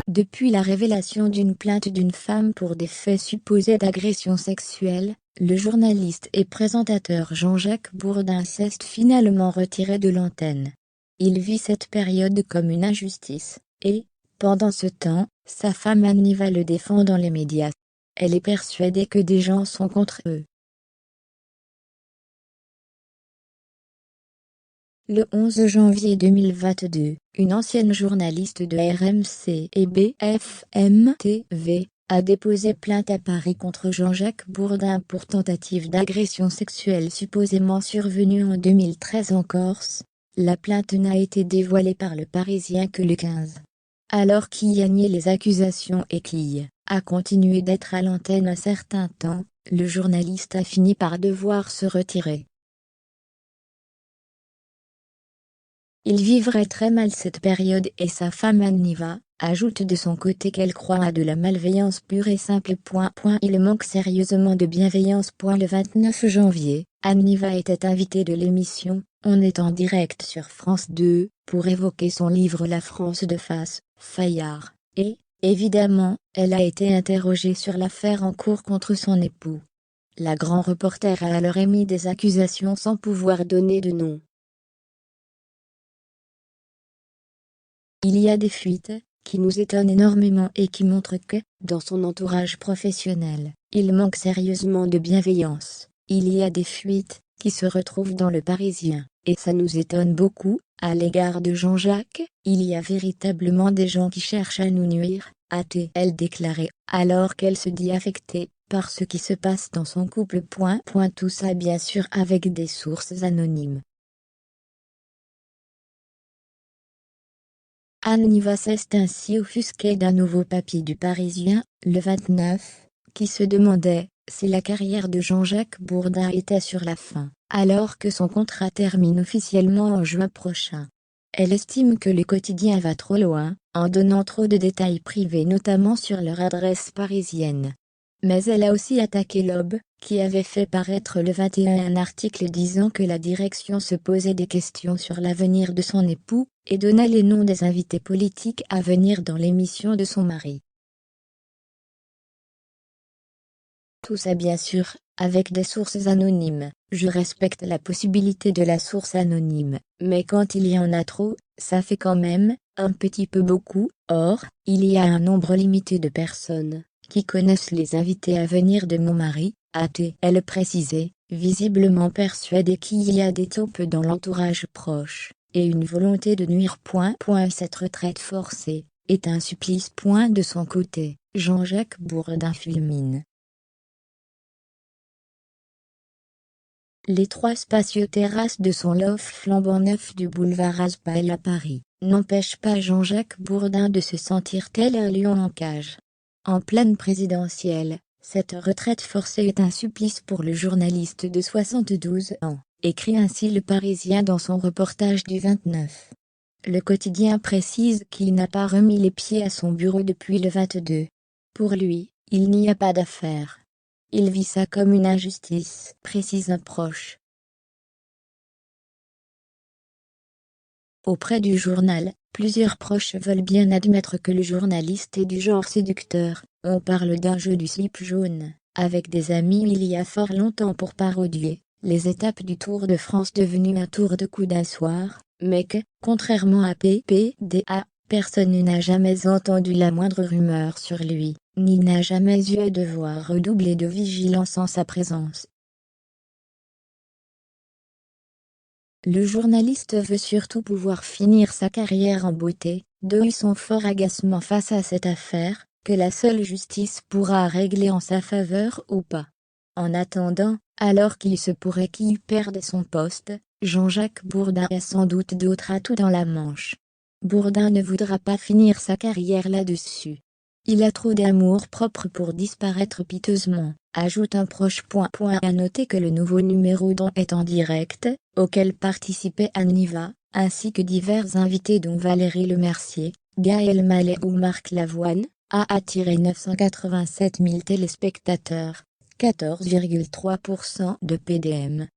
Depuis la révélation d'une plainte d'une femme pour des faits supposés d'agression sexuelle, le journaliste et présentateur Jean-Jacques Bourdin s'est finalement retiré de l'antenne. Il vit cette période comme une injustice, et, pendant ce temps, sa femme Anniva le défend dans les médias. Elle est persuadée que des gens sont contre eux. Le 11 janvier 2022, une ancienne journaliste de RMC et BFM TV a déposé plainte à Paris contre Jean-Jacques Bourdin pour tentative d'agression sexuelle supposément survenue en 2013 en Corse. La plainte n'a été dévoilée par Le Parisien que le 15. Alors qu'il a nié les accusations et qu'il a continué d'être à l'antenne un certain temps, le journaliste a fini par devoir se retirer. Il vivrait très mal cette période et sa femme Anniva ajoute de son côté qu'elle croit à de la malveillance pure et simple. Il manque sérieusement de bienveillance. Le 29 janvier, Anniva était invitée de l'émission « On est en direct sur France 2 » pour évoquer son livre La France de face, Fayard, et, évidemment, elle a été interrogée sur l'affaire en cours contre son époux. La grand reporter a alors émis des accusations sans pouvoir donner de nom. Il y a des fuites, qui nous étonnent énormément et qui montrent que, dans son entourage professionnel, il manque sérieusement de bienveillance. Il y a des fuites, qui se retrouvent dans Le Parisien, et ça nous étonne beaucoup. À l'égard de Jean-Jacques, il y a véritablement des gens qui cherchent à nous nuire, a-t-elle déclaré, alors qu'elle se dit affectée par ce qui se passe dans son couple. Tout ça bien sûr avec des sources anonymes. Anniva s'est ainsi offusquée d'un nouveau papier du Parisien, le 29, qui se demandait si la carrière de Jean-Jacques Bourdin était sur la fin, alors que son contrat termine officiellement en juin prochain. Elle estime que le quotidien va trop loin, en donnant trop de détails privés notamment sur leur adresse parisienne. Mais elle a aussi attaqué l'Aube, qui avait fait paraître le 21 un article disant que la direction se posait des questions sur l'avenir de son époux, et donna les noms des invités politiques à venir dans l'émission de son mari. Tout ça bien sûr, avec des sources anonymes. Je respecte la possibilité de la source anonyme, mais quand il y en a trop, ça fait quand même, un petit peu beaucoup. Or, il y a un nombre limité de personnes qui connaissent les invités à venir de mon mari, a-t-elle précisé, visiblement persuadée qu'il y a des taupes dans l'entourage proche, et une volonté de nuire. Cette retraite forcée est un supplice. De son côté, Jean-Jacques Bourdin fulmine. Les 3 spacieuses terrasses de son loft flambant neuf du boulevard Raspail à Paris n'empêchent pas Jean-Jacques Bourdin de se sentir tel un lion en cage. En pleine présidentielle, cette retraite forcée est un supplice pour le journaliste de 72 ans, écrit ainsi Le Parisien dans son reportage du 29. Le quotidien précise qu'il n'a pas remis les pieds à son bureau depuis le 22. Pour lui, il n'y a pas d'affaire. Il vit ça comme une injustice, précise un proche. Auprès du journal, plusieurs proches veulent bien admettre que le journaliste est du genre séducteur. On parle d'un jeu du slip jaune, avec des amis il y a fort longtemps pour parodier les étapes du Tour de France devenu un tour de coude un soir, mais que, contrairement à PPDA, personne n'a jamais entendu la moindre rumeur sur lui, ni n'a jamais eu à devoir redoubler de vigilance en sa présence. Le journaliste veut surtout pouvoir finir sa carrière en beauté, d'où son fort agacement face à cette affaire, que la seule justice pourra régler en sa faveur ou pas. En attendant, alors qu'il se pourrait qu'il perde son poste, Jean-Jacques Bourdin a sans doute d'autres atouts dans la manche. Bourdin ne voudra pas finir sa carrière là-dessus. Il a trop d'amour-propre pour disparaître piteusement, ajoute un proche. À noter que le nouveau numéro dont est en direct, auquel participait Anniva, ainsi que divers invités dont Valérie Lemercier, Gaël Mallet ou Marc Lavoine, a attiré 987 000 téléspectateurs, 14,3% de PDM.